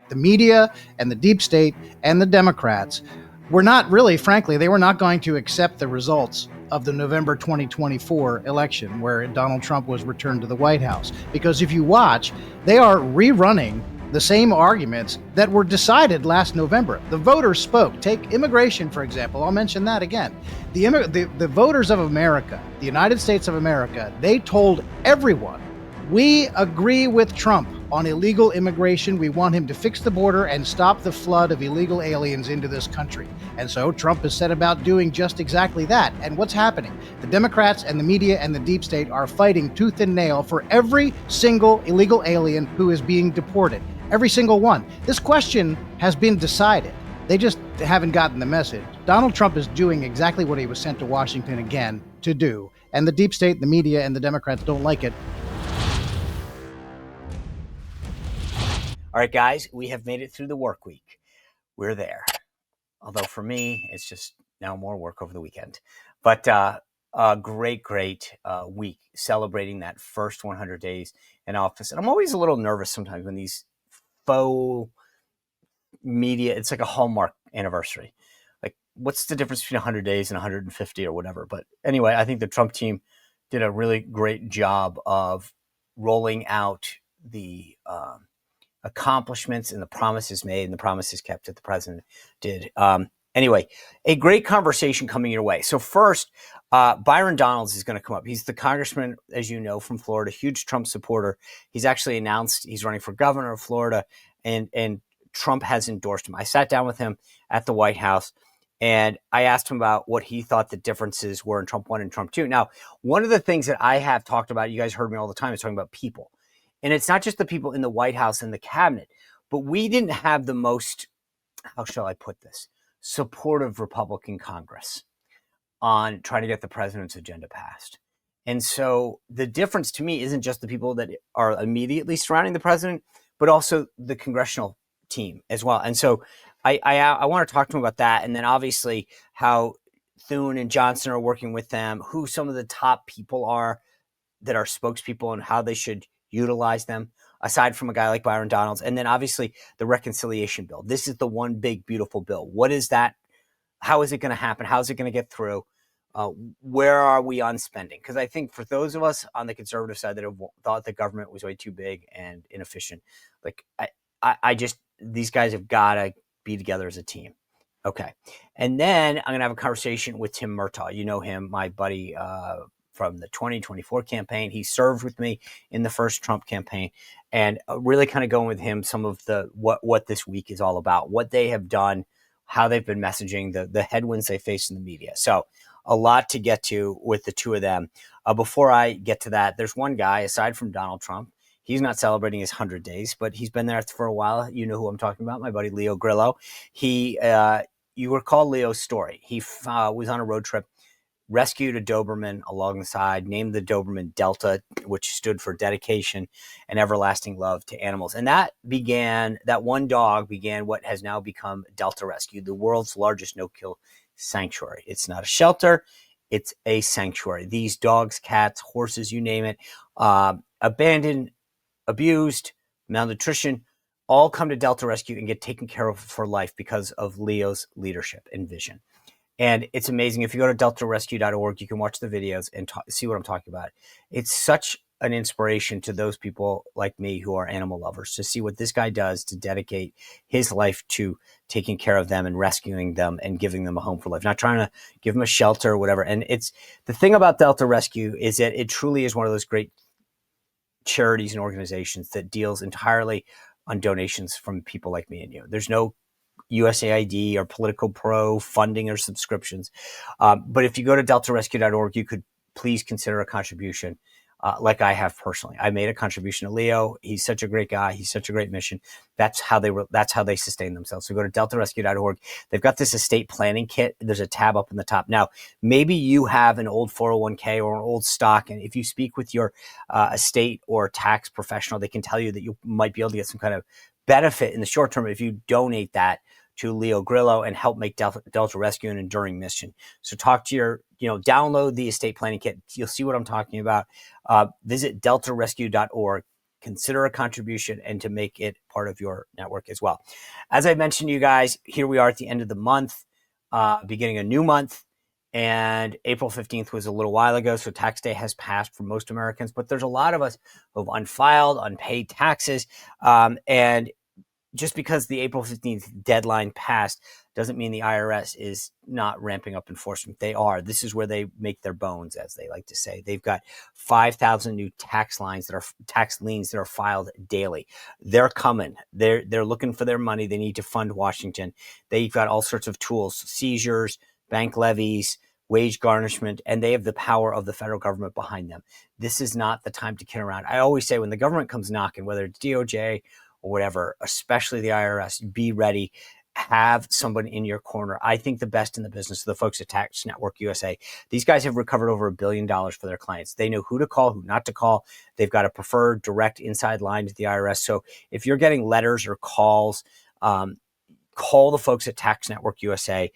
The media and the deep state and the Democrats were not really, frankly, they were not going to accept the results of the November 2024 election where Donald Trump was returned to the White House. Because if you watch, they are rerunning the same arguments that were decided last November. The voters spoke. Take immigration, for example. I'll mention that again. The voters of America, the United States of America, they told everyone, we agree with Trump on illegal immigration. We want him to fix the border and stop the flood of illegal aliens into this country. And so Trump has set about doing just exactly that. And what's happening? The Democrats and the media and the deep state are fighting tooth and nail for every single illegal alien who is being deported. Every single one. This question has been decided. They just haven't gotten the message. Donald Trump is doing exactly what he was sent to Washington again to do. And the deep state, the media, and the Democrats don't like it. All right, guys, we have made it through the work week. We're there. Although for me, it's just now more work over the weekend. But a great week celebrating that first 100 days in office. And I'm always a little nervous sometimes when these faux media, it's like a Hallmark anniversary. Like, what's the difference between 100 days and 150 or whatever? But anyway, I think the Trump team did a really great job of rolling out the accomplishments and the promises made and the promises kept that the president did. Anyway, a great conversation coming your way. So first, Byron Donalds is going to come up. He's the congressman, as you know, from Florida, huge Trump supporter. He's actually announced he's running for governor of Florida, and Trump has endorsed him. I sat down with him at the White House, and I asked him about what he thought the differences were in Trump 1 and Trump 2. Now, one of the things that I have talked about, you guys heard me all the time, is talking about people. And it's not just the people in the White House and the cabinet, but we didn't have the most, how shall I put this, supportive Republican Congress on trying to get the president's agenda passed. And so the difference to me isn't just the people that are immediately surrounding the president, but also the congressional team as well. And so I want to talk to him about that. And then obviously how Thune and Johnson are working with them, who some of the top people are that are spokespeople and how they should utilize them, aside from a guy like Byron Donalds. And then obviously the reconciliation bill. This is the one big, beautiful bill. What is that? How is it going to happen? How is it going to get through? Where are we on spending? Because I think for those of us on the conservative side that have thought the government was way too big and inefficient, like I just, these guys have got to be together as a team. Okay. And then I'm going to have a conversation with Tim Murtaugh. You know him, my buddy, from the 2024 campaign. He served with me in the first Trump campaign, and really kind of going with him some of the what this week is all about, what they have done, how they've been messaging, the headwinds they face in the media. So a lot to get to with the two of them. Before I get to that, there's one guy aside from Donald Trump. He's not celebrating his 100 days, but he's been there for a while. You know who I'm talking about, my buddy Leo Grillo. You recall Leo's story. He was on a road trip, rescued a Doberman along the side, named the Doberman Delta, which stood for dedication and everlasting love to animals. And that one dog began what has now become Delta Rescue, the world's largest no-kill sanctuary. It's not a shelter, it's a sanctuary. These dogs, cats, horses, you name it, abandoned, abused, malnutrition, all come to Delta Rescue and get taken care of for life because of Leo's leadership and vision. And it's amazing. If you go to deltarescue.org, you can watch the videos and see what I'm talking about. It's such an inspiration to those people like me who are animal lovers to see what this guy does to dedicate his life to taking care of them and rescuing them and giving them a home for life, not trying to give them a shelter or whatever. And it's the thing about Delta Rescue is that it truly is one of those great charities and organizations that deals entirely on donations from people like me and you. There's no USAID or Political Pro funding or subscriptions. But if you go to deltarescue.org, you could please consider a contribution like I have personally. I made a contribution to Leo. He's such a great guy. He's such a great mission. That's how they sustain themselves. So go to deltarescue.org. They've got this estate planning kit. There's a tab up in the top. Now, maybe you have an old 401k or an old stock. And if you speak with your estate or tax professional, they can tell you that you might be able to get some kind of benefit in the short term if you donate that to Leo Grillo and help make Delta Rescue an enduring mission. So talk to download the estate planning kit. You'll see what I'm talking about. Visit deltarescue.org. consider a contribution and to make it part of your network as well. As I mentioned to you guys, here we are at the end of the month, beginning a new month. And April 15th was a little while ago, so tax day has passed for most Americans. But there's a lot of us who have unfiled, unpaid taxes. And just because the April 15th deadline passed doesn't mean the IRS is not ramping up enforcement. They are. This is where they make their bones, as they like to say. They've got 5,000 new tax liens that are filed daily. They're coming. They're looking for their money. They need to fund Washington. They've got all sorts of tools, seizures, bank levies, wage garnishment, and they have the power of the federal government behind them. This is not the time to kid around. I always say when the government comes knocking, whether it's DOJ or whatever, especially the IRS, be ready. Have someone in your corner. I think the best in the business are the folks at Tax Network USA. These guys have recovered over $1 billion for their clients. They know who to call, who not to call. They've got a preferred direct inside line to the IRS. So if you're getting letters or calls, call the folks at Tax Network USA.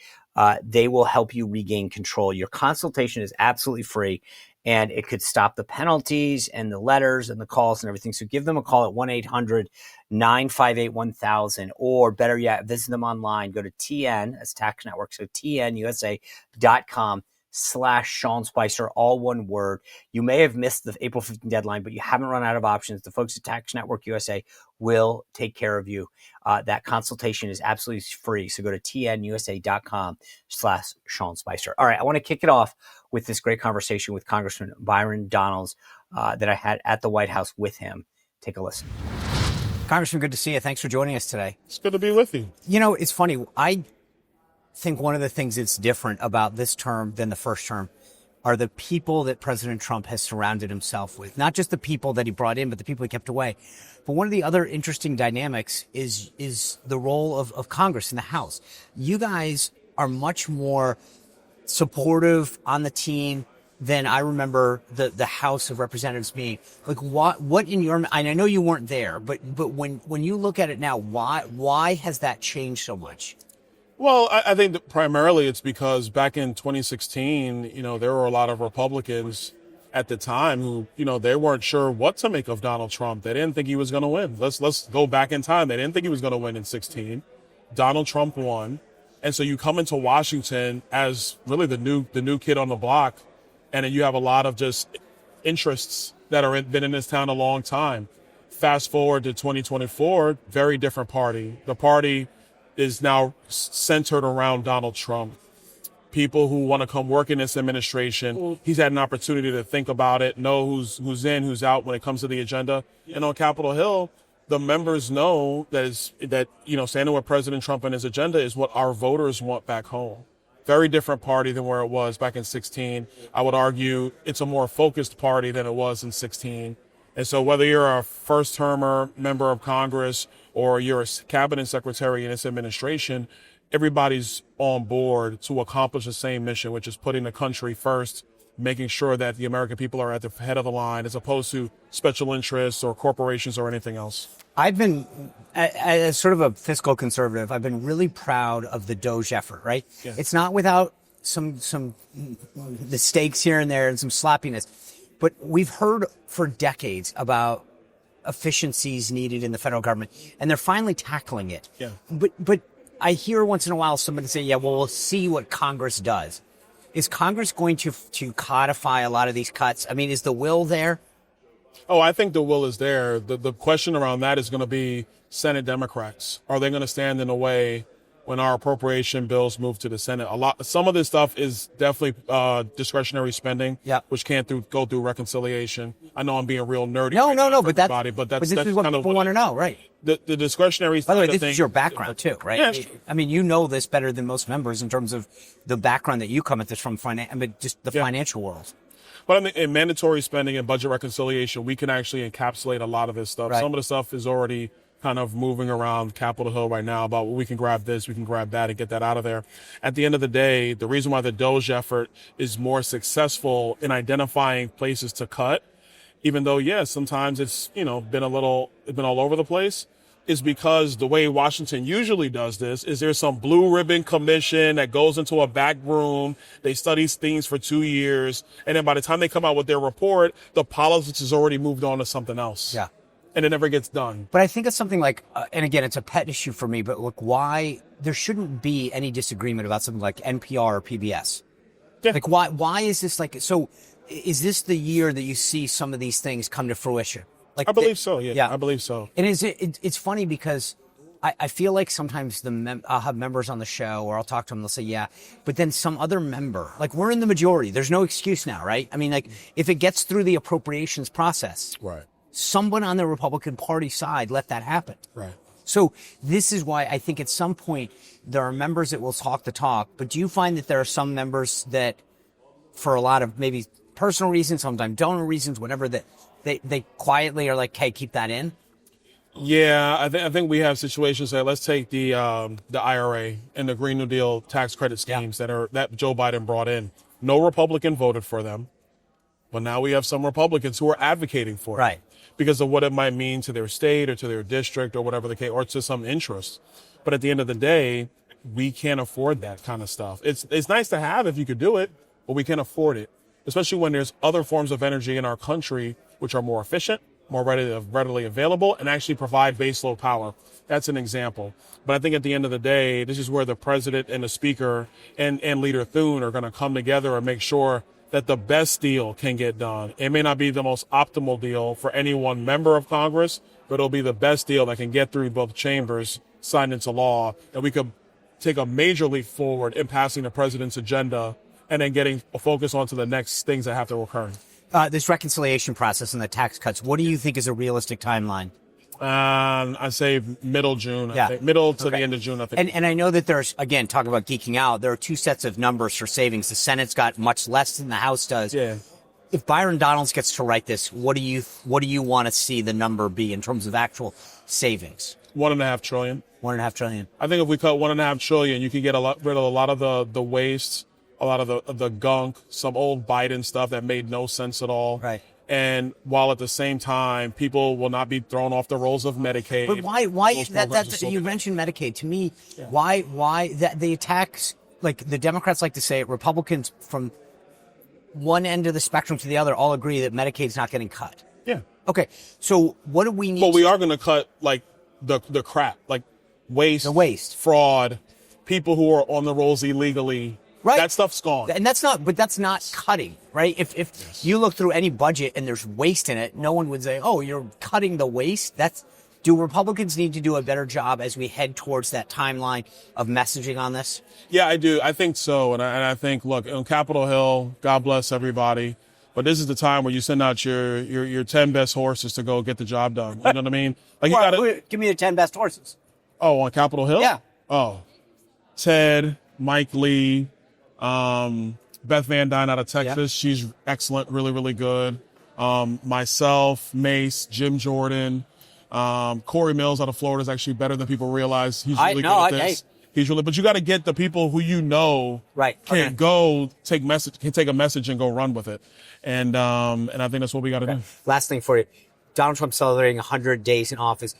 They will help you regain control. Your consultation is absolutely free, and it could stop the penalties and the letters and the calls and everything. So give them a call at 1-800-958-1000, or better yet, visit them online. Go to TN, as Tax Network, so tnusa.com/Sean Spicer, all one word. You may have missed the April 15th deadline, but you haven't run out of options. The folks at Tax Network USA will take care of you. That consultation is absolutely free. So go to tnusa.com/Sean Spicer. All right, I want to kick it off with this great conversation with Congressman Byron Donalds that I had at the White House with him. Take a listen. Congressman, good to see you. Thanks for joining us today. It's good to be with you. You know, it's funny. I think one of the things that's different about this term than the first term are the people that President Trump has surrounded himself with. Not just the people that he brought in, but the people he kept away. But one of the other interesting dynamics is the role of Congress in the House. You guys are much more supportive on the team than I remember the House of Representatives being. Like what in your, and I know you weren't there, but when you look at it now, why has that changed so much? Well, I think that primarily it's because back in 2016, there were a lot of Republicans at the time who, they weren't sure what to make of Donald Trump. They didn't think he was going to win. Let's go back in time. They didn't think he was going to win in 2016. Donald Trump won. And so you come into Washington as really the new kid on the block, and then you have a lot of just interests that been in this town a long time. Fast forward to 2024, very different party. The party is now centered around Donald Trump. People who want to come work in this administration, he's had an opportunity to think about it, know who's in, who's out when it comes to the agenda. And on Capitol Hill, the members know that standing with President Trump and his agenda is what our voters want back home. Very different party than where it was back in 2016. I would argue it's a more focused party than it was in 2016. And so whether you're a first-termer member of Congress or you're a cabinet secretary in this administration, everybody's on board to accomplish the same mission, which is putting the country first, making sure that the American people are at the head of the line as opposed to special interests or corporations or anything else. I've been, as sort of a fiscal conservative, I've been really proud of the DOJ effort, right? Yeah. It's not without some mistakes here and there and some sloppiness, but we've heard for decades about efficiencies needed in the federal government, and they're finally tackling it. Yeah. But I hear once in a while somebody say, yeah, well, we'll see what Congress does. Is Congress going to codify a lot of these cuts? I mean, is the will there? Oh, I think the will is there. The question around that is going to be Senate Democrats. Are they going to stand in the way when our appropriation bills move to the Senate? Some of this stuff is definitely discretionary spending, which can't go through reconciliation. I know I'm being real nerdy. No, but this is what people want to know, right? The discretionary. By the way, this is your background too, right? Yeah, sure. I mean, you know this better than most members in terms of the background that you come at this from, just the financial world. But I mean, in mandatory spending and budget reconciliation, we can actually encapsulate a lot of this stuff. Right. Some of the stuff is already kind of moving around Capitol Hill right now about, well, we can grab this, we can grab that and get that out of there. At the end of the day, the reason why the DOJ effort is more successful in identifying places to cut, even though, sometimes it's, been all over the place, is because the way Washington usually does this is there's some blue ribbon commission that goes into a back room. They study things for 2 years. And then by the time they come out with their report, the politics has already moved on to something else. Yeah. and it never gets done. But I think it's something like, and again, it's a pet issue for me, but look, why there shouldn't be any disagreement about something like NPR or PBS. Yeah. Like, why is this like, so is this the year that you see some of these things come to fruition? Like, I believe so. Yeah, I believe so. And it's funny because I feel like sometimes I'll have members on the show or I'll talk to them, they'll say, yeah, but then some other member, like we're in the majority, there's no excuse now, right? I mean, like if it gets through the appropriations process, Right. someone on the Republican Party side let that happen. Right. So this is why I think at some point there are members that will talk the talk, but do you find that there are some members that for a lot of maybe personal reasons, sometimes donor reasons, whatever, that they quietly are like, hey, keep that in? Yeah, I think we have situations that let's take the IRA and the Green New Deal tax credit schemes that Joe Biden brought in. No Republican voted for them, but now we have some Republicans who are advocating for it, Right. because of what it might mean to their state or to their district or whatever the case, or to some interest. But at the end of the day, we can't afford that kind of stuff. It's nice to have if you could do it, but we can't afford it, especially when there's other forms of energy in our country which are more efficient, more readily available, and actually provide baseload power. That's an example. But I think at the end of the day, this is where the president and the speaker and Leader Thune are going to come together and make sure that the best deal can get done. It may not be the most optimal deal for any one member of Congress, but it'll be the best deal that can get through both chambers, signed into law, and we could take a major leap forward in passing the president's agenda and then getting a focus onto the next things that have to occur. This reconciliation process and the tax cuts, what do you think is a realistic timeline? I say middle June, I think. Middle to the end of June, I think. And I know that there's, again, talking about geeking out, there are two sets of numbers for savings. The Senate's got much less than the House does. Yeah. If Byron Donalds gets to write this, what do you want to see the number be in terms of actual savings? $1.5 trillion. $1.5 trillion. I think if we cut $1.5 trillion, you can get rid of a lot of the waste, a lot of the gunk, some old Biden stuff that made no sense at all. Right. And while at the same time, people will not be thrown off the rolls of Medicaid. But why that you mentioned Medicaid. To me, why that the attacks, like the Democrats like to say it, Republicans from one end of the spectrum to the other all agree that Medicaid's not getting cut. Yeah. Okay. So what do we need? But we are going to cut like the crap, like waste, fraud, people who are on the rolls illegally. Right. That stuff's gone. And that's not cutting, right? If you look through any budget and there's waste in it, no one would say, oh, you're cutting the waste. Do Republicans need to do a better job as we head towards that timeline of messaging on this? Yeah, I do. I think so. And I think, look, on Capitol Hill, God bless everybody. But this is the time where you send out your 10 best horses to go get the job done. You know what I mean? Like give me the 10 best horses. Oh, on Capitol Hill? Yeah. Oh, Ted, Mike Lee, Beth Van Dyne out of Texas. Yeah. She's excellent, really, really good. Myself, Mace, Jim Jordan, Corey Mills out of Florida is actually better than people realize. He's really good at this. He's really, but you got to get the people who can take a message and go run with it. And I think that's what we got to do. Last thing for you. Donald Trump celebrating 100 days in office.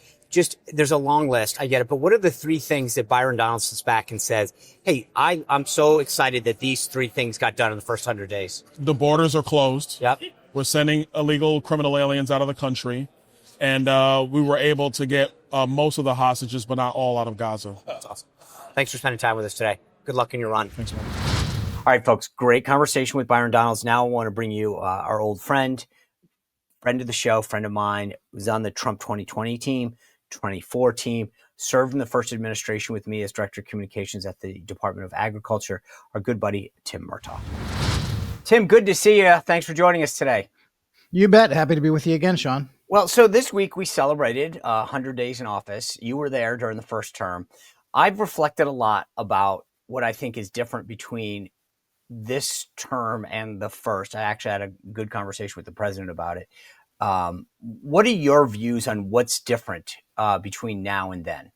There's a long list. I get it. But what are the three things that Byron Donalds sits back and says, hey, I'm so excited that these three things got done in the first 100 days? The borders are closed. Yep. We're sending illegal criminal aliens out of the country. And we were able to get most of the hostages, but not all, out of Gaza. That's awesome. Thanks for spending time with us today. Good luck in your run. Thanks, man. All right, folks. Great conversation with Byron Donalds. Now I want to bring you our old friend of the show, friend of mine, was on the Trump 2020 team, 2024 team, served in the first administration with me as Director of Communications at the Department of Agriculture, our good buddy, Tim Murtaugh. Tim, good to see you. Thanks for joining us today. You bet. Happy to be with you again, Sean. Well, so this week we celebrated 100 days in office. You were there during the first term. I've reflected a lot about what I think is different between this term and the first. I actually had a good conversation with the president about it. What are your views on what's different between now and then?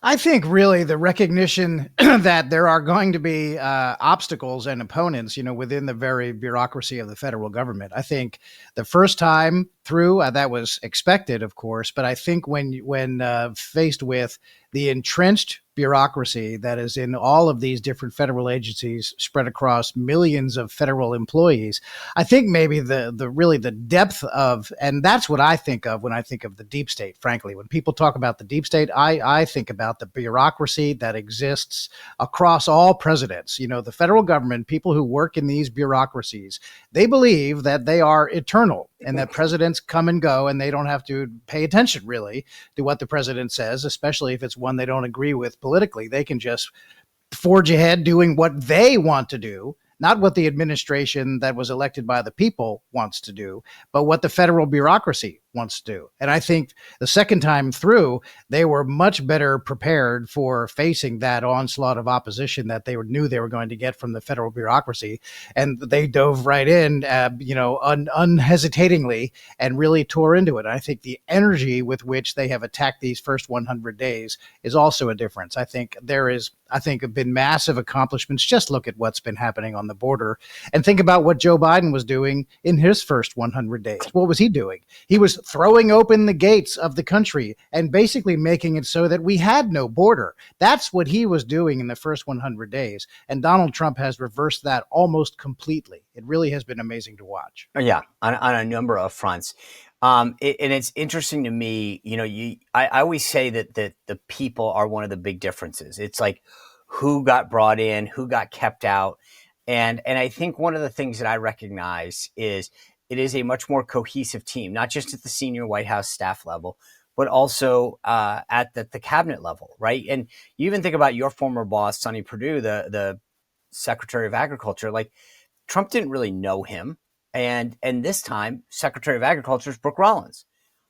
I think really the recognition that there are going to be obstacles and opponents, within the very bureaucracy of the federal government. I think the first time through. That was expected, of course, but I think when faced with the entrenched bureaucracy that is in all of these different federal agencies spread across millions of federal employees, I think maybe the really the depth of, and that's what I think of when I think of the deep state. Frankly, when people talk about the deep state, I think about the bureaucracy that exists across all presidents. You know, the federal government, people who work in these bureaucracies, they believe that they are eternal and that presidents come and go and they don't have to pay attention really to what the president says, especially if it's one they don't agree with politically. They can just forge ahead doing what they want to do, not what the administration that was elected by the people wants to do, but what the federal bureaucracy wants to do. And I think the second time through, they were much better prepared for facing that onslaught of opposition that they knew they were going to get from the federal bureaucracy. And they dove right in, unhesitatingly, and really tore into it. I think the energy with which they have attacked these first 100 days is also a difference. I think have been massive accomplishments. Just look at what's been happening on the border and think about what Joe Biden was doing in his first 100 days. What was he doing? He was throwing open the gates of the country and basically making it so that we had no border. That's what he was doing in the first 100 days. And Donald Trump has reversed that almost completely. It really has been amazing to watch. Yeah, on a number of fronts. And it's interesting to me, I always say that the people are one of the big differences. It's like who got brought in, who got kept out. And I think one of the things that I recognize is it is a much more cohesive team, not just at the senior White House staff level, but also at the cabinet level, right? And you even think about your former boss, Sonny Perdue, the Secretary of Agriculture. Like Trump didn't really know him, and this time Secretary of Agriculture is Brooke Rollins.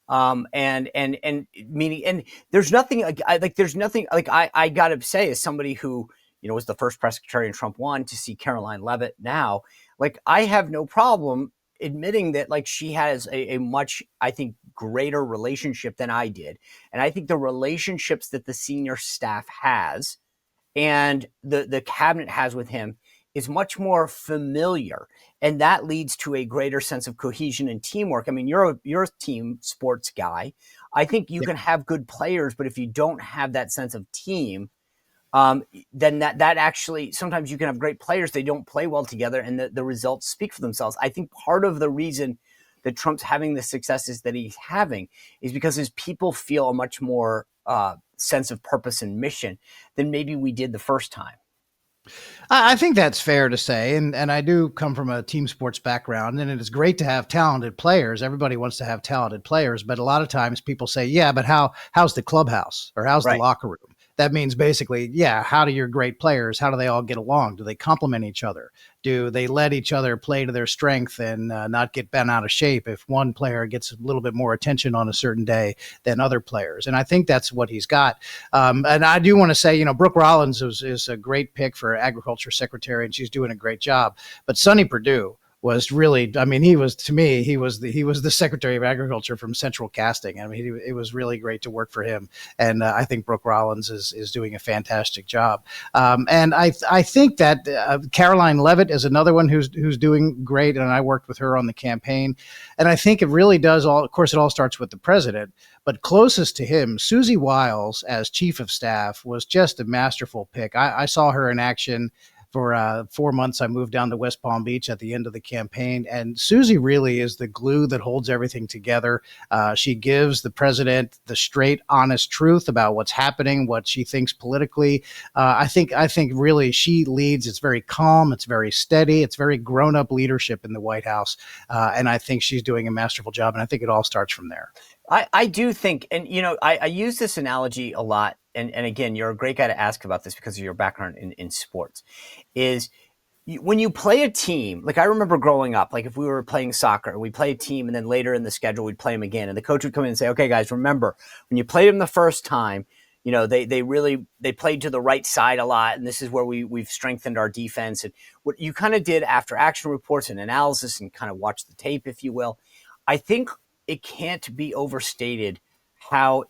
And meaning, and there's nothing like I gotta say, as somebody who was the first press secretary in Trump 1 to see Caroline Leavitt now, like I have no problem admitting that like she has a much, I think, greater relationship than I did. And I think the relationships that the senior staff has and the cabinet has with him is much more familiar. And that leads to a greater sense of cohesion and teamwork. I mean, you're a team sports guy. I think you can have good players, but if you don't have that sense of team, then that actually, sometimes you can have great players, they don't play well together, and the results speak for themselves. I think part of the reason that Trump's having the successes that he's having is because his people feel a much more sense of purpose and mission than maybe we did the first time. I think that's fair to say. And I do come from a team sports background, and it is great to have talented players. Everybody wants to have talented players, but a lot of times people say, yeah, but how's the clubhouse or how's the locker room? That means basically, yeah, how do your great players, how do they all get along? Do they complement each other? Do they let each other play to their strength and not get bent out of shape if one player gets a little bit more attention on a certain day than other players? And I think that's what he's got. And I do want to say, Brooke Rollins is a great pick for agriculture secretary, and she's doing a great job. But Sonny Perdue was really, I mean, he was the Secretary of Agriculture from Central Casting. I mean, it was really great to work for him. And I think Brooke Rollins is doing a fantastic job. And I think that Caroline Leavitt is another one who's doing great. And I worked with her on the campaign. And I think it really does all, of course, it all starts with the president, but closest to him, Susie Wiles as chief of staff was just a masterful pick. I saw her in action. For 4 months, I moved down to West Palm Beach at the end of the campaign. And Susie really is the glue that holds everything together. She gives the president the straight, honest truth about what's happening, what she thinks politically. I think really she leads. It's very calm. It's very steady. It's very grown-up leadership in the White House. And I think she's doing a masterful job. And I think it all starts from there. I do think, and I use this analogy a lot. And again, you're a great guy to ask about this because of your background in sports, is when you play a team, like I remember growing up, like if we were playing soccer, we play a team and then later in the schedule, we'd play them again. And the coach would come in and say, okay, guys, remember when you played them the first time, they played to the right side a lot. And this is where we've strengthened our defense. And what you kind of did after action reports and analysis and kind of watch the tape, if you will, I think it can't be overstated how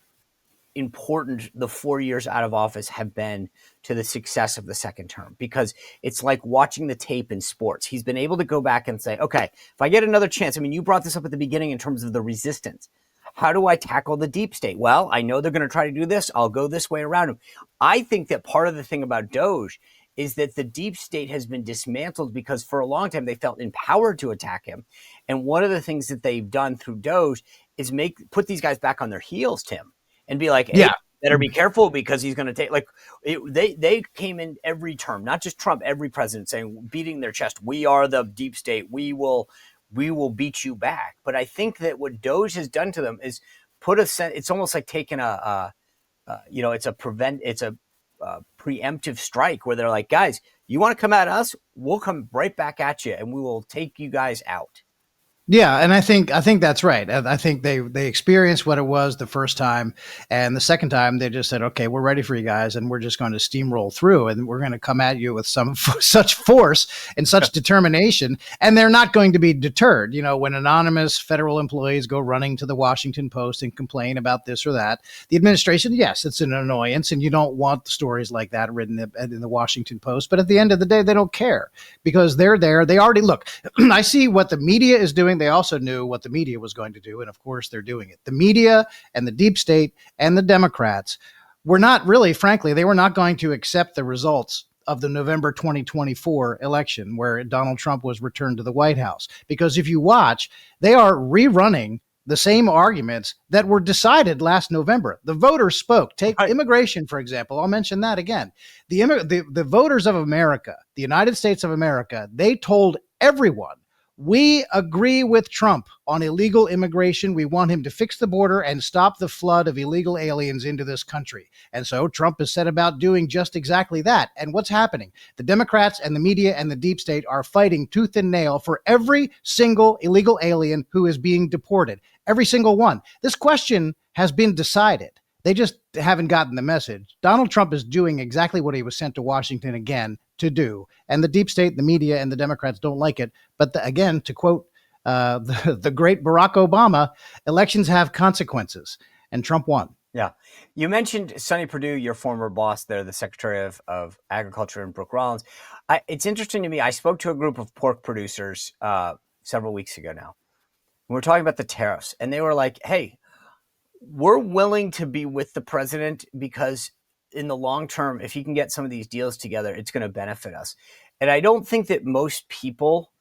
important the 4 years out of office have been to the success of the second term, because it's like watching the tape in sports. He's been able to go back and say, okay, if I get another chance, I mean, you brought this up at the beginning in terms of the resistance. How do I tackle the deep state? Well, I know they're going to try to do this. I'll go this way around them. I think that part of the thing about Doge is that the deep state has been dismantled because for a long time they felt empowered to attack him. And one of the things that they've done through Doge is put these guys back on their heels, Tim, and be like, hey, better be careful because he's going to take, like, they came in every term, not just Trump, every president saying, beating their chest, we are the deep state. We will beat you back. But I think that what Doge has done to them is it's almost like taking it's a preemptive strike where they're like, guys, you want to come at us? We'll come right back at you and we will take you guys out. Yeah, and I think that's right. I think they experienced what it was the first time, and the second time they just said, "Okay, we're ready for you guys, and we're just going to steamroll through, and we're going to come at you with such force and such determination, and they're not going to be deterred." You know, when anonymous federal employees go running to the Washington Post and complain about this or that, the administration, yes, it's an annoyance, and you don't want stories like that written in the Washington Post. But at the end of the day, they don't care because they're there. They already look. I see what the media is doing. They also knew what the media was going to do. And of course, they're doing it. The media and the deep state and the Democrats were not really, frankly, they were not going to accept the results of the November 2024 election where Donald Trump was returned to the White House. Because if you watch, they are rerunning the same arguments that were decided last November. The voters spoke. Take immigration, for example. I'll mention that again. The voters of America, the United States of America, they told everyone, we agree with Trump on illegal immigration. We want him to fix the border and stop the flood of illegal aliens into this country. And so Trump has set about doing just exactly that. And what's happening? The Democrats and the media and the deep state are fighting tooth and nail for every single illegal alien who is being deported. Every single one. This question has been decided. They just haven't gotten the message. Donald Trump is doing exactly what he was sent to Washington again to do. And the deep state, the media, and the Democrats don't like it. But again, to quote the great Barack Obama, elections have consequences. And Trump won. Yeah. You mentioned Sonny Perdue, your former boss there, the Secretary of Agriculture in Brooke Rollins. It's interesting to me. I spoke to a group of pork producers several weeks ago now. We were talking about the tariffs. And they were like, hey, we're willing to be with the president because in the long term, if he can get some of these deals together, it's going to benefit us. And I don't think that most people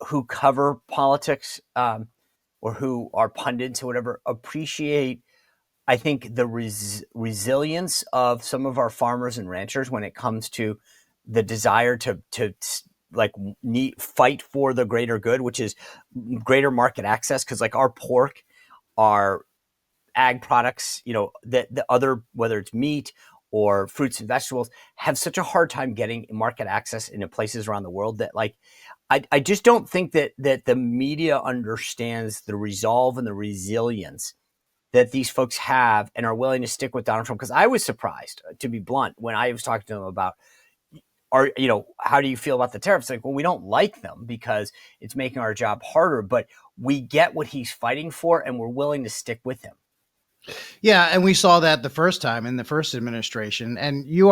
who cover politics or who are pundits or whatever appreciate, I think, the resilience of some of our farmers and ranchers when it comes to the desire to fight for the greater good, which is greater market access. Because like our pork, our ag products, that the other, whether it's meat or fruits and vegetables, have such a hard time getting market access into places around the world that I just don't think that the media understands the resolve and the resilience that these folks have and are willing to stick with Donald Trump. Because I was surprised, to be blunt, when I was talking to them about, how do you feel about the tariffs? Like, well, we don't like them because it's making our job harder, but we get what he's fighting for and we're willing to stick with him. Yeah, and we saw that the first time in the first administration. And you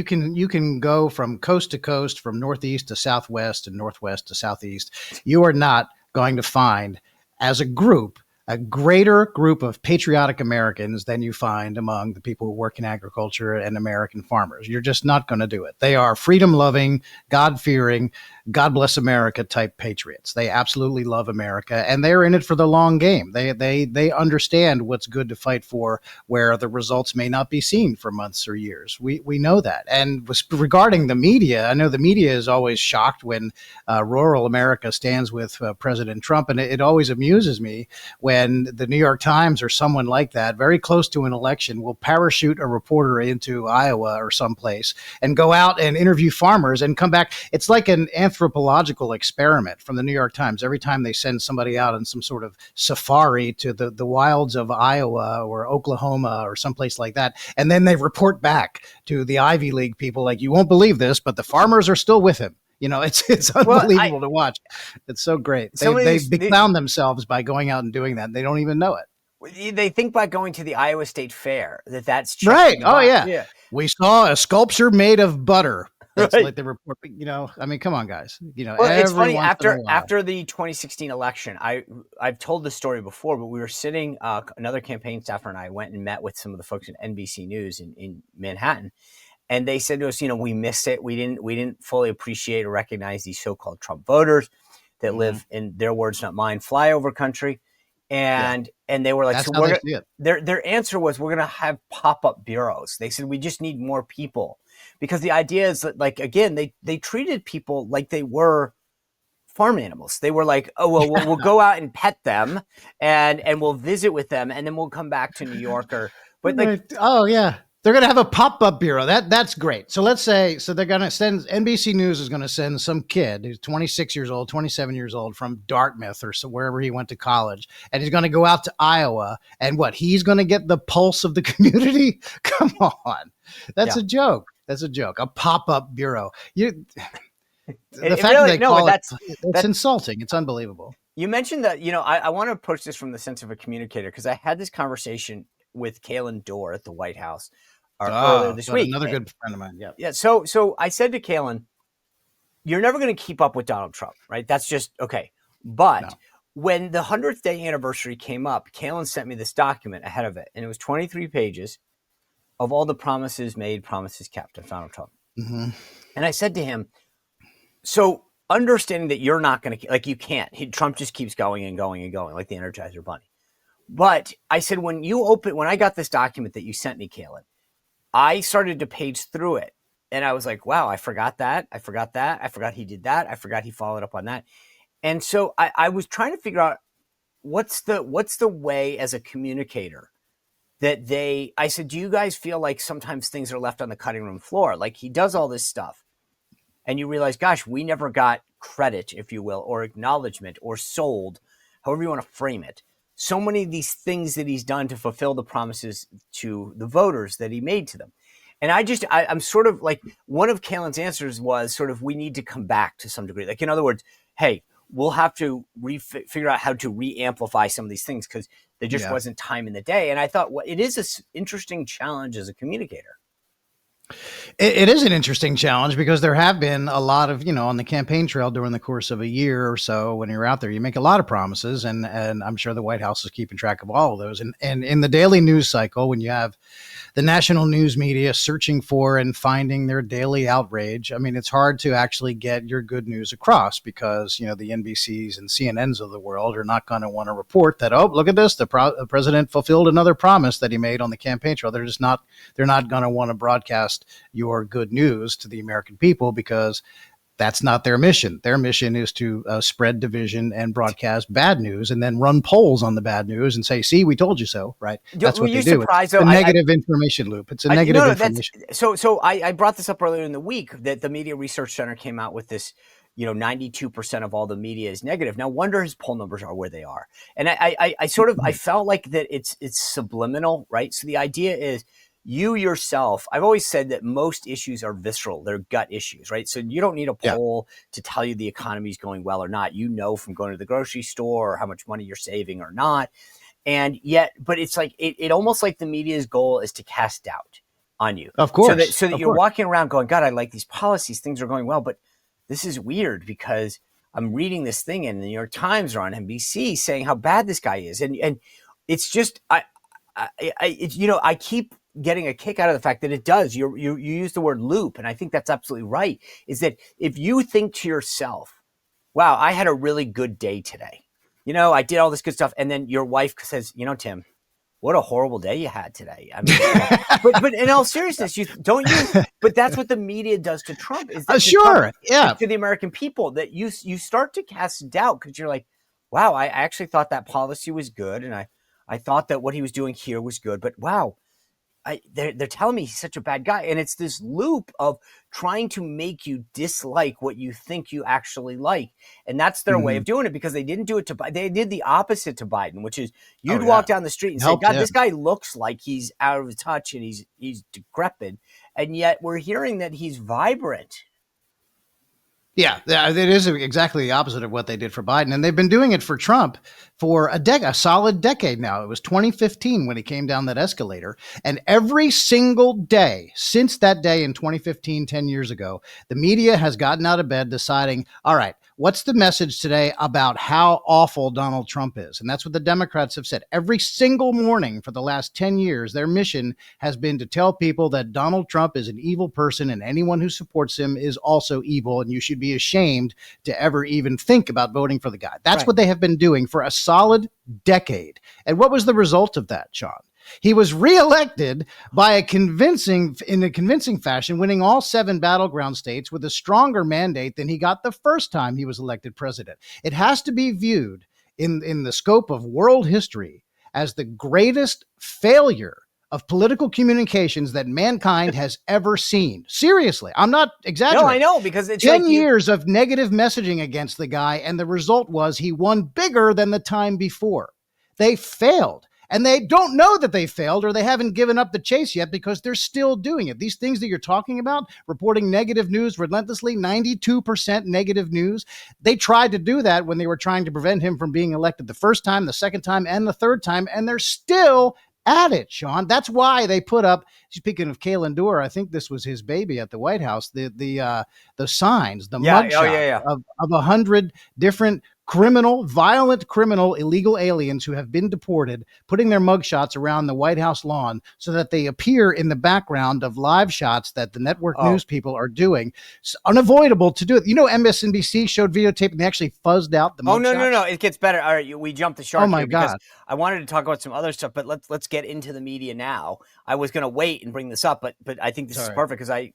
can go from coast to coast, from northeast to southwest and northwest to southeast. You are not going to find, as a group, a greater group of patriotic Americans than you find among the people who work in agriculture and American farmers. You're just not going to do it. They are freedom-loving, God-fearing, God bless America type patriots. They absolutely love America, and they're in it for the long game. They understand what's good to fight for, where the results may not be seen for months or years. We know that. And regarding the media, I know the media is always shocked when rural America stands with President Trump, and it always amuses me when the New York Times or someone like that, very close to an election, will parachute a reporter into Iowa or someplace and go out and interview farmers and come back. It's like an anthropological experiment from the New York Times. Every time they send somebody out on some sort of safari to the wilds of Iowa or Oklahoma or someplace like that, and then they report back to the Ivy League people like, you won't believe this, but the farmers are still with him. It's unbelievable to watch. It's so great. They found themselves by going out and doing that. And they don't even know it. They think by going to the Iowa State Fair that's Right. checking the Oh, box. yeah. Yeah. We saw a sculpture made of butter. That's Right. like the report. I mean, come on, guys. Well, it's Every funny. once in a while. After the 2016 election, I've told this story before, but we were sitting. Another campaign staffer and I went and met with some of the folks at NBC News in Manhattan, and they said to us, we missed it. We didn't fully appreciate or recognize these so-called Trump voters that live, in their words, not mine, flyover country. And they were like, That's so how they see it. their answer was, we're going to have pop-up bureaus. They said, we just need more people, because the idea is that, like, again, they treated people like they were farm animals. They were like, oh, well, we'll go out and pet them and we'll visit with them, and then we'll come back to New York. But like, oh yeah, they're going to have a pop-up bureau. That's great. So let's say, they're going to send, NBC News is going to send some kid who's 26 years old, 27 years old from Dartmouth or so wherever he went to college, and he's going to go out to Iowa, and he's going to get the pulse of the community. Come on. That's a joke. That's a joke. A pop-up bureau. The fact that they call it's insulting. It's unbelievable. You mentioned that, I want to approach this from the sense of a communicator, because I had this conversation with Kalen Dorr at the White House earlier this week. Another good friend of mine. Yeah. So I said to Kalen, you're never going to keep up with Donald Trump, right? That's just okay. But when the 100th day anniversary came up, Kalen sent me this document ahead of it, and it was 23 pages of all the promises made, promises kept of Donald Trump. Mm-hmm. And I said to him, so understanding that you're not going to, like, you can't, Trump just keeps going and going and going like the Energizer Bunny. But I said, when I got this document that you sent me, Kalen, I started to page through it, and I was like, wow, I forgot that. I forgot he did that. I forgot he followed up on that. And so I was trying to figure out what's the way as a communicator that I said, do you guys feel like sometimes things are left on the cutting room floor? Like, he does all this stuff, and you realize, gosh, we never got credit, if you will, or acknowledgement, or sold, however you want to frame it. So many of these things that he's done to fulfill the promises to the voters that he made to them. And I'm sort of like, one of Kalen's answers was sort of, we need to come back to some degree. Like, in other words, hey, we'll have to figure out how to re-amplify some of these things, because there just wasn't time in the day. And I thought, well, it is an interesting challenge as a communicator. It is an interesting challenge, because there have been a lot of, on the campaign trail during the course of a year or so, when you're out there, you make a lot of promises, and I'm sure the White House is keeping track of all of those. And in the daily news cycle, when you have the national news media searching for and finding their daily outrage, I mean, it's hard to actually get your good news across, because, the NBCs and CNNs of the world are not going to want to report that, oh, look at this, the president fulfilled another promise that he made on the campaign trail. They're not going to want to broadcast your good news to the American people, because that's not their mission. Their mission is to spread division and broadcast bad news, and then run polls on the bad news and say, see, we told you so, right? That's what they do. It's a negative information loop. It's a negative information. So I brought this up earlier in the week, that the Media Research Center came out with this, 92% of all the media is negative. Now, wonder his poll numbers are where they are. And I felt like that it's subliminal, right? So the idea is, you yourself, I've always said that most issues are visceral. They're gut issues, right? So you don't need a poll to tell you the economy is going well or not. From going to the grocery store, or how much money you're saving or not. And yet, but it's like, it almost like the media's goal is to cast doubt on you. Of course. So that you're walking around going, God, I like these policies. Things are going well. But this is weird, because I'm reading this thing in the New York Times or on NBC saying how bad this guy is. And it's just, I keep getting a kick out of the fact that it does. You use the word loop, and I think that's absolutely right. Is that if you think to yourself, wow, I had a really good day today. I did all this good stuff. And then your wife says, Tim, what a horrible day you had today. I mean, but in all seriousness, but that's what the media does to Trump, is that to the American people, that you start to cast doubt, because you're like, wow, I actually thought that policy was good. And I thought that what he was doing here was good, but wow, they're telling me he's such a bad guy. And it's this loop of trying to make you dislike what you think you actually like. And that's their way of doing it, because they didn't do it to, they did the opposite to Biden, which is you'd walk down the street and say, God, this guy looks like he's out of touch and he's decrepit. And yet we're hearing that he's vibrant. Yeah, it is exactly the opposite of what they did for Biden. And they've been doing it for Trump for a solid decade now. It was 2015 when he came down that escalator. And every single day since that day in 2015, 10 years ago, the media has gotten out of bed deciding, all right, what's the message today about how awful Donald Trump is? And that's what the Democrats have said. Every single morning for the last 10 years, their mission has been to tell people that Donald Trump is an evil person and anyone who supports him is also evil. And you should be ashamed to ever even think about voting for the guy. That's Right. what they have been doing for a solid decade. And what was the result of that, Sean? He was reelected in a convincing fashion, winning all 7 battleground states with a stronger mandate than he got the first time he was elected president. It has to be viewed in the scope of world history as the greatest failure of political communications that mankind has ever seen. Seriously, I'm not exaggerating. No, I know, because it's 10 like years of negative messaging against the guy, and the result was he won bigger than the time before. They failed. And they don't know that they failed, or they haven't given up the chase yet because they're still doing it. These things that you're talking about, reporting negative news relentlessly, 92% negative news. They tried to do that when they were trying to prevent him from being elected the first time, the second time, and the third time. And they're still at it, Sean. That's why they put up, speaking of Kalen Dorr, I think this was his baby at the White House, the signs, the mugshot of 100 different violent criminal, illegal aliens who have been deported, putting their mugshots around the White House lawn so that they appear in the background of live shots that the network news people are doing. It's unavoidable to do it. You know, MSNBC showed videotape and they actually fuzzed out the mugshots. No. It gets better. All right, we jumped the shark. Oh my here because God. I wanted to talk about some other stuff, but let's get into the media now. I was going to wait and bring this up, but I think this is perfect because I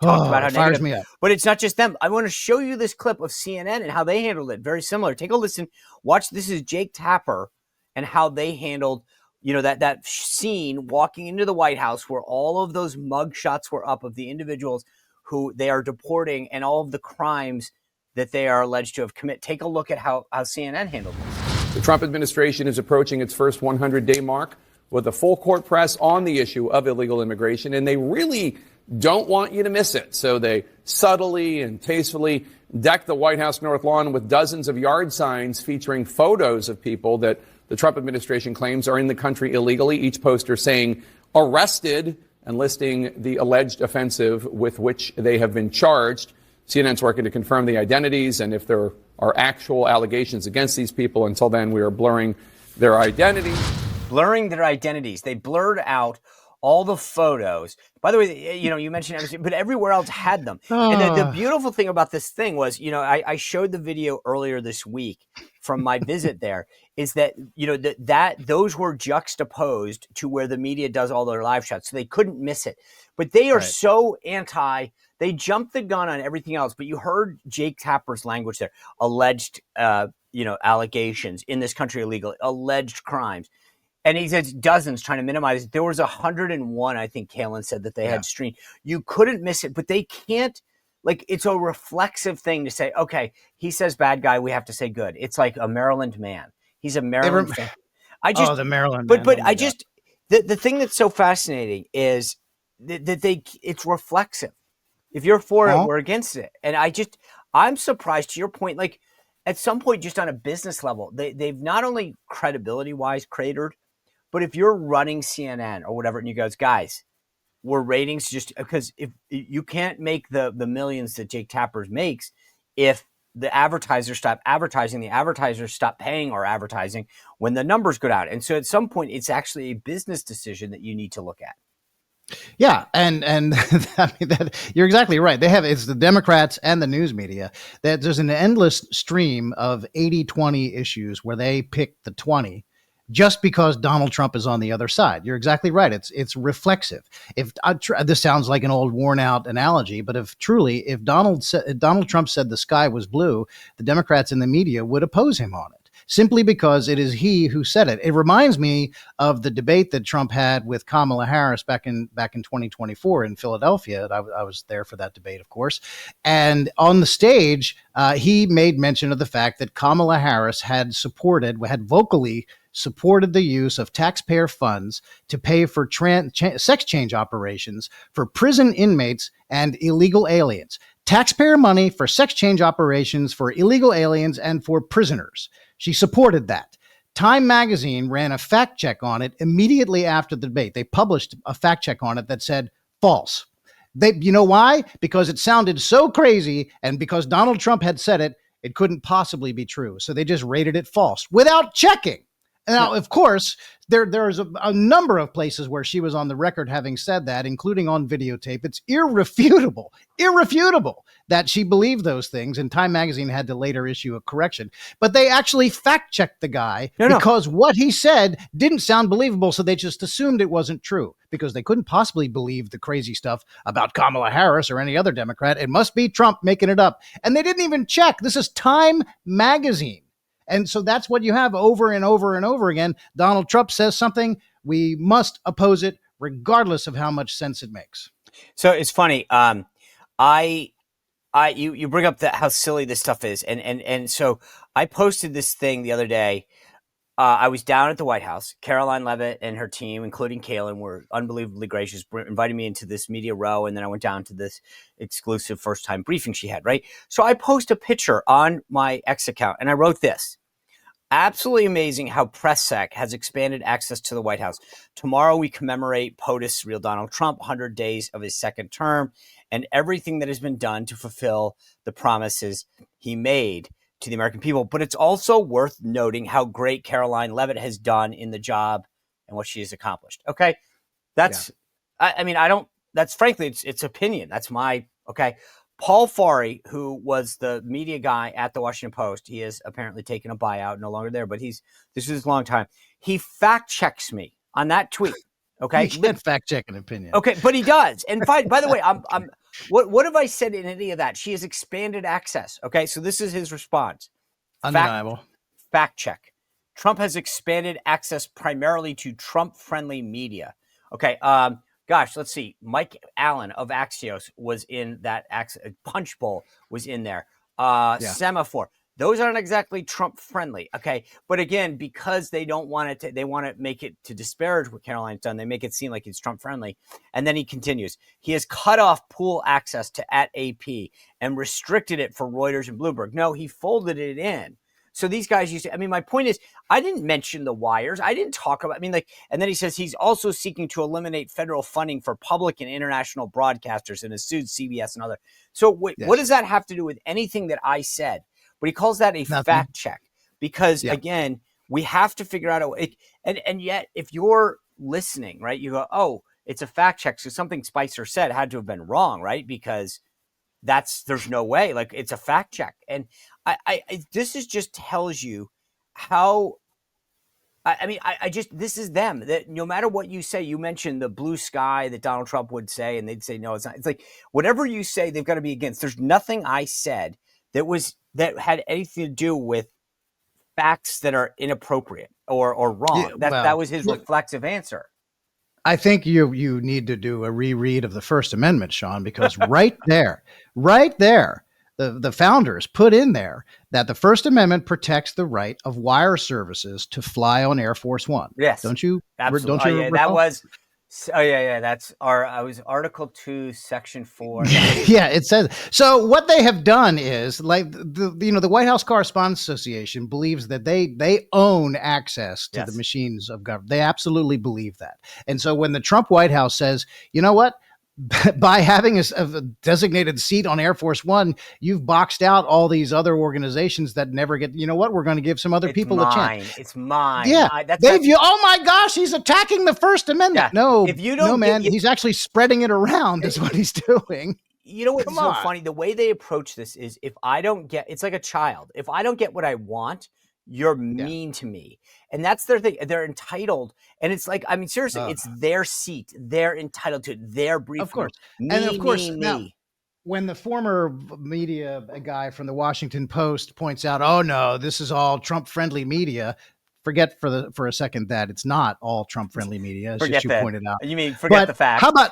talked about how negative. Me up. But it's not just them. I want to show you this clip of CNN and how they handled it. Very similar. Take a listen. Watch. This is Jake Tapper and how they handled, that scene walking into the White House where all of those mug shots were up of the individuals who they are deporting and all of the crimes that they are alleged to have committed. Take a look at how CNN handled this. The Trump administration is approaching its first 100-day mark with a full court press on the issue of illegal immigration, and they really don't want you to miss it. So they subtly and tastefully deck the White House North Lawn with dozens of yard signs featuring photos of people that the Trump administration claims are in the country illegally, each poster saying arrested and listing the alleged offensive with which they have been charged. CNN's working to confirm the identities and if there are actual allegations against these people. Until then, we are blurring their identities. Blurring their identities. They blurred out all the photos. By the way, you mentioned everything, but everywhere else had them. And the beautiful thing about this thing was, I showed the video earlier this week from my visit there, is that, that those were juxtaposed to where the media does all their live shots. So they couldn't miss it. But they are so they jumped the gun on everything else. But you heard Jake Tapper's language there. Alleged, allegations in this country illegal, alleged crimes. And he says dozens, trying to minimize it. There was 101, I think Kalen said, that they had streamed. You couldn't miss it, but they can't. It's a reflexive thing to say, okay, he says bad guy, we have to say good. It's like a Maryland man. He's a Maryland fan. The Maryland man. But the thing that's so fascinating is that it's reflexive. If you're for it, we're against it. And I'm surprised, to your point, at some point, just on a business level, they've not only credibility-wise cratered, but if you're running CNN or whatever, and you goes, guys, we're ratings just because if you can't make the millions that Jake Tapper makes, if the advertisers stop advertising, the advertisers stop paying or advertising when the numbers go down. And so at some point, it's actually a business decision that you need to look at. Yeah, and I mean that you're exactly right. It's the Democrats and the news media that there's an endless stream of 80-20 issues where they pick the 20 just because Donald Trump is on the other side. You're exactly right. It's reflexive. This sounds like an old worn out analogy, but if Donald Trump said the sky was blue, the Democrats and the media would oppose him on it, simply because it is he who said it. It reminds me of the debate that Trump had with Kamala Harris back in 2024 in Philadelphia. I was there for that debate, of course. And on the stage, he made mention of the fact that Kamala Harris had vocally supported the use of taxpayer funds to pay for sex change operations for prison inmates and illegal aliens. Taxpayer money for sex change operations for illegal aliens and for prisoners. She supported that. Time magazine ran a fact check on it immediately after the debate. They published a fact check on it that said false. You know why? Because it sounded so crazy, and because Donald Trump had said it, it couldn't possibly be true. So they just rated it false without checking. Now, of course, there's a number of places where she was on the record having said that, including on videotape. It's irrefutable that she believed those things, and Time Magazine had to later issue a correction. But they actually fact-checked the guy because what he said didn't sound believable, so they just assumed it wasn't true because they couldn't possibly believe the crazy stuff about Kamala Harris or any other Democrat. It must be Trump making it up. And they didn't even check. This is Time Magazine. And so that's what you have over and over and over again. Donald Trump says something, we must oppose it regardless of how much sense it makes. So it's funny. You bring up how silly this stuff is. And so I posted this thing the other day. I was down at the White House. Caroline Leavitt and her team, including Kaylin, were unbelievably gracious, invited me into this media row. And then I went down to this exclusive first time briefing she had, right? So I post a picture on my X account and I wrote this. Absolutely amazing how PressSec has expanded access to the White House. Tomorrow we commemorate POTUS, real Donald Trump, 100 days of his second term, and everything that has been done to fulfill the promises he made to the American people. But it's also worth noting how great Caroline Leavitt has done in the job and what she has accomplished. Okay. That's, yeah. That's frankly, it's opinion. That's my, okay. Paul Farhi, who was the media guy at the Washington Post, he has apparently taken a buyout, no longer there, but this is his long time. He fact checks me on that tweet. Okay. He can't fact check an opinion. Okay. But he does. And by the way, what have I said in any of that? She has expanded access. Okay. So this is his response. Undeniable. Fact check. Trump has expanded access primarily to Trump-friendly media. Okay. Gosh, let's see. Mike Allen of Axios was in that. Punch Bowl was in there. Semaphore. Those aren't exactly Trump-friendly. Okay. But again, because they don't want it to, they want to make it to disparage what Caroline's done. They make it seem like it's Trump-friendly. And then he continues. He has cut off pool access to @AP and restricted it for Reuters and Bloomberg. No, he folded it in. So these guys used to, my point is, I didn't mention the wires. I didn't talk about, and then he says he's also seeking to eliminate federal funding for public and international broadcasters and has sued CBS and other. So what does that have to do with anything that I said? But he calls that a fact check because again, we have to figure out a way. And yet if you're listening, right, you go, oh, it's a fact check. So something Spicer said had to have been wrong, right? Because there's no way, like it's a fact check. And this just tells you how, this is them, that no matter what you say, you mentioned the blue sky that Donald Trump would say, and they'd say, no, it's not. It's like, whatever you say, they've got to be against. There's nothing I said that had anything to do with facts that are inappropriate or wrong. That was his reflexive answer. I think you need to do a reread of the First Amendment, Sean, because right there, the founders put in there that the First Amendment protects the right of wire services to fly on Air Force One. Yes. Don't you? Absolutely. Don't you recall? That was. That's I was Article 2, Section 4. Yeah, it says. So what they have done is, like, the White House Correspondents Association believes that they own access to the machines of government. They absolutely believe that. And so when the Trump White House says, you know what, by having a designated seat on Air Force One, you've boxed out all these other organizations that never get, you know what, we're going to give some other people a chance. It's mine. Yeah. Oh my gosh, he's attacking the First Amendment. Yeah. No, if you don't, he's actually spreading it around is what he's doing. You know what's so funny? The way they approach this is, if I don't get, it's like a child. If I don't get what I want, you're mean to me. And that's their thing. They're entitled. And it's like, seriously, it's their seat. They're entitled to it. Their brief. Of course. Now, when the former media guy from the Washington Post points out, oh no, this is all Trump friendly media. forget for a second that it's not all Trump-friendly media, as you pointed out. You mean forget the fact? How about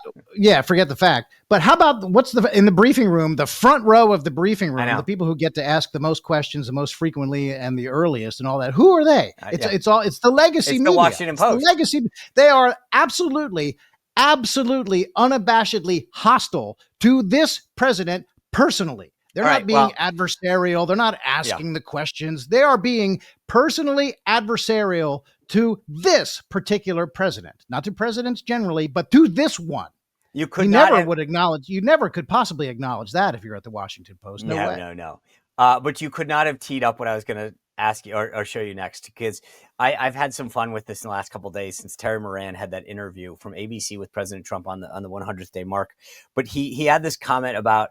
forget the fact? But how about in the briefing room, the front row of the briefing room, the people who get to ask the most questions, the most frequently, and the earliest, and all that? Who are they? It's the legacy media. The Washington Post. The legacy. They are absolutely unabashedly hostile to this president personally. They're not being adversarial. They're not asking the questions. They are being personally adversarial to this particular president, not to presidents generally, but to this one. You never could possibly acknowledge that if you're at the Washington Post. No. But you could not have teed up what I was going to ask you or show you next, because I've had some fun with this in the last couple of days since Terry Moran had that interview from ABC with President Trump on the 100th day mark. But he had this comment about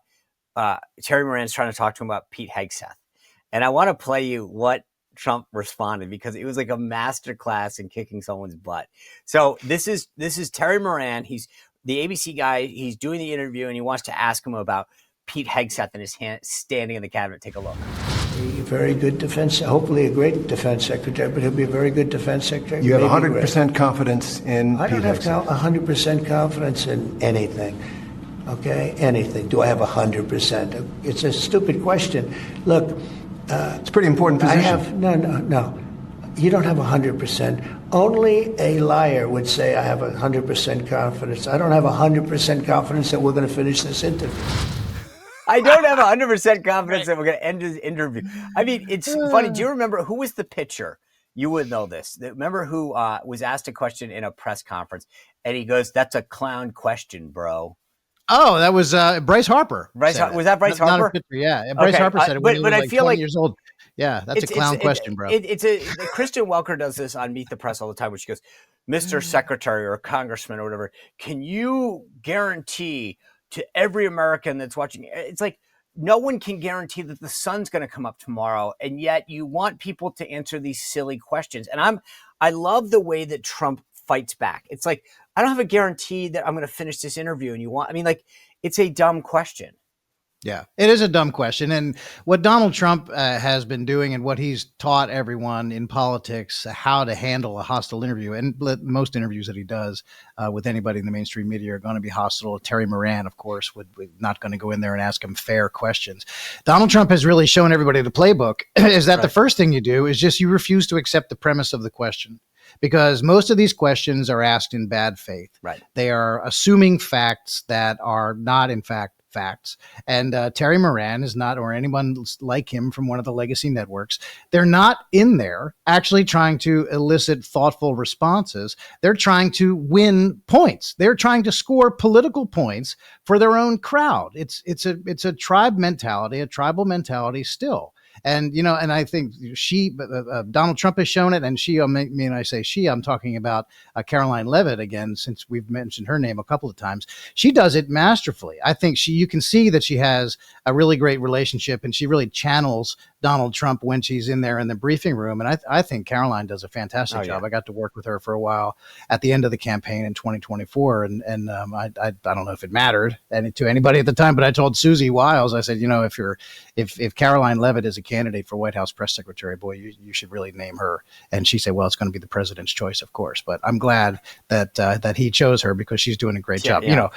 Terry Moran's trying to talk to him about Pete Hegseth. And I want to play you what Trump responded, because it was like a masterclass in kicking someone's butt. So this is Terry Moran. He's the ABC guy. He's doing the interview and he wants to ask him about Pete Hegseth and his standing in the cabinet. Take a look. A very good defense, hopefully a great defense secretary, but he'll be a very good defense secretary. You have 100% confidence in Pete Hegseth? I don't have 100% confidence in anything. Okay, anything. Do I have 100%? It's a stupid question. Look, it's a pretty important position. No. You don't have 100%. Only a liar would say I have 100% confidence. I don't have 100% confidence that we're going to finish this interview. I don't have 100% confidence that we're going to end this interview. I mean, it's funny. Do you remember who was the pitcher? You would know this. Remember who was asked a question in a press conference, and he goes, "That's a clown question, bro." Oh, that was Bryce Harper. Was that Bryce Harper? Not a pitcher, yeah. Bryce Harper said it when he was like 20 years old. Yeah, that's a clown question, bro. Kristen Welker does this on Meet the Press all the time, where she goes, "Mr. Secretary or Congressman or whatever, can you guarantee to every American that's watching?" It's like, no one can guarantee that the sun's going to come up tomorrow, and yet you want people to answer these silly questions. And I love the way that Trump fights back. It's like, I don't have a guarantee that I'm going to finish this interview, and it's a dumb question. Yeah, it is a dumb question. And what Donald Trump has been doing, and what he's taught everyone in politics how to handle a hostile interview, and most interviews that he does with anybody in the mainstream media are going to be hostile. Terry Moran, of course, would not going to go in there and ask him fair questions. Donald Trump has really shown everybody the playbook is that the first thing you do is just you refuse to accept the premise of the question. Because most of these questions are asked in bad faith. Right. They are assuming facts that are not, in fact, facts. And Terry Moran is not, or anyone like him from one of the legacy networks, they're not in there actually trying to elicit thoughtful responses. They're trying to win points. They're trying to score political points for their own crowd. It's a tribe mentality, a tribal mentality still. And, and I think Donald Trump has shown it. And I say she, I'm talking about Caroline Leavitt again, since we've mentioned her name a couple of times. She does it masterfully. I think you can see that she has a really great relationship, and she really channels Donald Trump when she's in there in the briefing room. And I think Caroline does a fantastic job. I got to work with her for a while at the end of the campaign in 2024. And I don't know if it mattered to anybody at the time, but I told Susie Wiles, I said, if Caroline Leavitt is a candidate for White House press secretary, boy, you should really name her. And she said, well, it's going to be the president's choice, of course. But I'm glad that he chose her, because she's doing a great job. Yeah.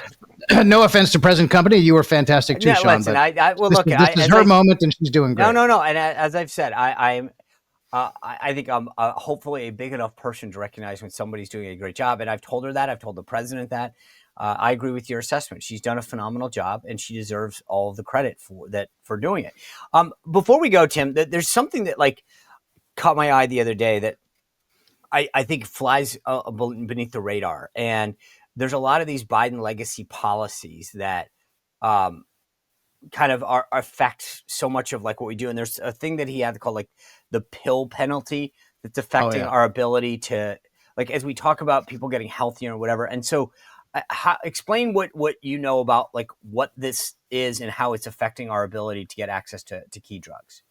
No offense to present company, you were fantastic too, Sean. Listen, this is her moment, and she's doing great. No. And as I've said, I think I'm hopefully a big enough person to recognize when somebody's doing a great job. And I've told her that. I've told the president that. I agree with your assessment. She's done a phenomenal job, and she deserves all of the credit for doing it. Before we go, Tim, there's something that caught my eye the other day that I think flies beneath the radar. And there's a lot of these Biden legacy policies that kind of affect so much of what we do. And there's a thing that he had called the pill penalty that's affecting our ability to, as we talk about people getting healthier or whatever. And so explain what you know about what this is and how it's affecting our ability to get access to key drugs.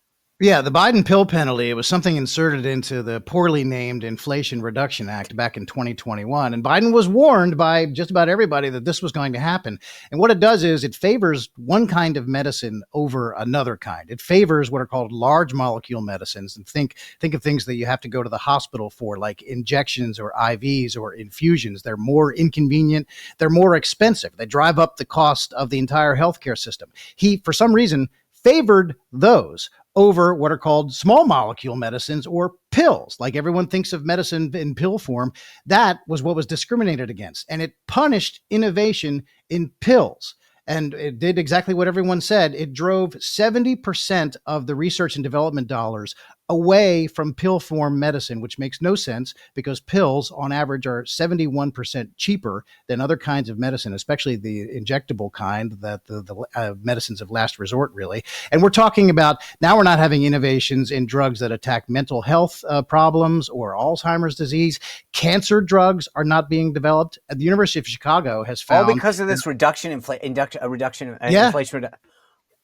Yeah, the Biden pill penalty, it was something inserted into the poorly named Inflation Reduction Act back in 2021. And Biden was warned by just about everybody that this was going to happen. And what it does is it favors one kind of medicine over another kind. It favors what are called large molecule medicines. And think of things that you have to go to the hospital for, like injections or IVs or infusions. They're more inconvenient. They're more expensive. They drive up the cost of the entire healthcare system. He, for some reason, favored those over what are called small molecule medicines or pills. Like everyone thinks of medicine in pill form. That was what was discriminated against. And it punished innovation in pills. And it did exactly what everyone said. It drove 70% of the research and development dollars away from pill form medicine, which makes no sense because pills on average are 71% cheaper than other kinds of medicine, especially the injectable kind, that the medicines of last resort, really. And we're talking about now we're not having innovations in drugs that attack mental health problems or Alzheimer's disease. Cancer drugs are not being developed. At the University of Chicago has found— all because of this reduction in inflation.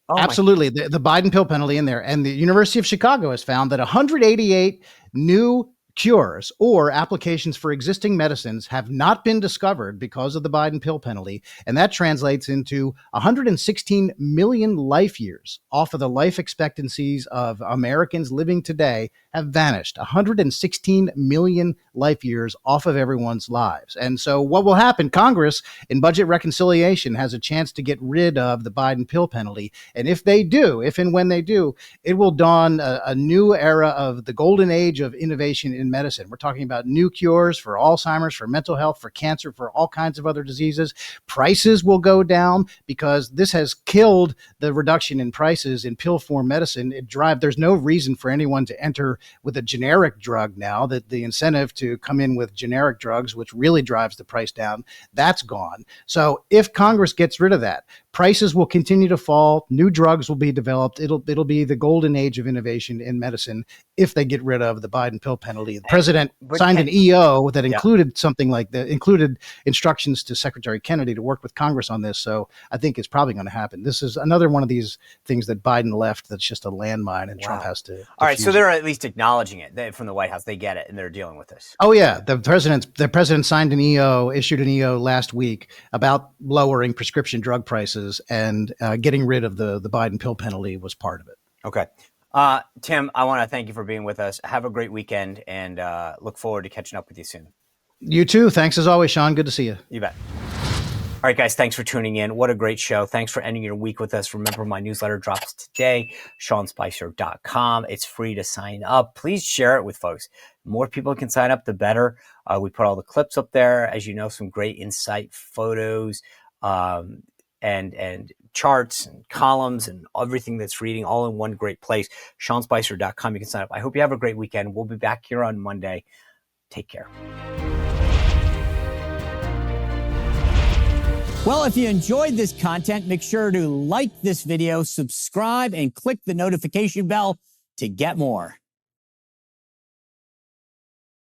Oh, absolutely. The Biden pill penalty in there. And the University of Chicago has found that 188 new cures or applications for existing medicines have not been discovered because of the Biden pill penalty. And that translates into 116 million life years off of the life expectancies of Americans living today have vanished. 116 million life years off of everyone's lives. And so what will happen? Congress in budget reconciliation has a chance to get rid of the Biden pill penalty. And if they do, if and when they do, it will dawn a new era of the golden age of innovation in medicine. We're talking about new cures for Alzheimer's, for mental health, for cancer, for all kinds of other diseases. Prices will go down because this has killed the reduction in prices in pill form medicine. There's no reason for anyone to enter with a generic drug now. That the incentive to come in with generic drugs, which really drives the price down, that's gone. So if Congress gets rid of that, prices will continue to fall. New drugs will be developed. It'll be the golden age of innovation in medicine if they get rid of the Biden pill penalty. The president signed an EO that included something like that, included instructions to Secretary Kennedy to work with Congress on this. So I think it's probably going to happen. This is another one of these things that Biden left that's just a landmine, and Trump has to. All right, so they're at least acknowledging it from the White House. They get it, and they're dealing with this. Oh yeah, the president signed an EO, issued an EO last week about lowering prescription drug prices, and getting rid of the Biden pill penalty was part of it. Okay. Tim, I want to thank you for being with us. Have a great weekend, and look forward to catching up with you soon. You too. Thanks as always, Sean. Good to see you. You bet. All right, guys, thanks for tuning in. What a great show. Thanks for ending your week with us. Remember, my newsletter drops today, SeanSpicer.com. It's free to sign up. Please share it with folks. The more people can sign up, the better. We put all the clips up there. As you know, some great insight photos, and charts and columns and everything that's reading all in one great place. SeanSpicer.com. You can sign up. I hope you have a great weekend. We'll be back here on Monday. Take care. Well, if you enjoyed this content, make sure to like this video, subscribe, and click the notification bell to get more.